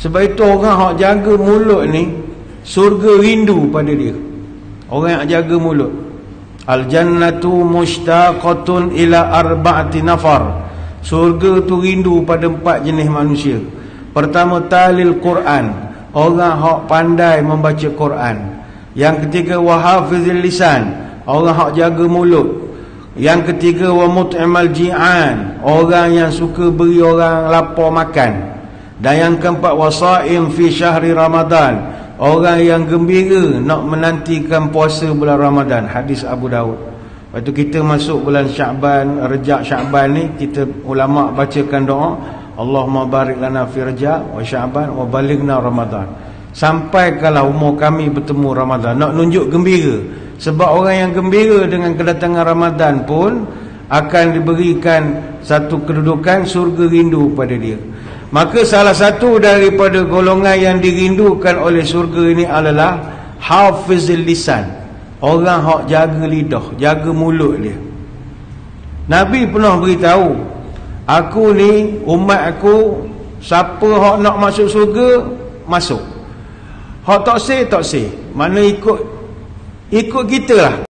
Sebab itu orang hak jaga mulut ni, surga rindu pada dia. Orang yang jaga mulut. Al-jannatu mushtaqatun ila arba'ati nafar. Surga tu rindu pada 4 jenis manusia. Pertama, talil Quran, orang hak pandai membaca Quran. Yang ketiga, wahafizil lisan, orang hak jaga mulut. Yang ketiga, wa mut'imal ji'an, orang yang suka beri orang lapar makan. Dan yang keempat, wasaim fi syahri Ramadan, orang yang gembira nak menantikan puasa bulan Ramadan. Hadis Abu Daud. Lepas tu kita masuk bulan Sya'ban, Rejab Sya'ban ni, kita ulama bacakan doa, Allahumma barik lana fi Rejab wa Sya'ban wa balighna Ramadan. Sampaikanlah umur kami bertemu Ramadan. Nak nunjuk gembira. Sebab orang yang gembira dengan kedatangan Ramadan pun akan diberikan satu kedudukan surga rindu pada dia. Maka salah satu daripada golongan yang dirindukan oleh surga ini adalah hafizul lisan, orang hak jaga lidah, jaga mulut dia. Nabi pernah beritahu, aku ni, umat aku, siapa hak nak masuk surga, masuk. Hak tak say, tak say. Mana ikut kita lah.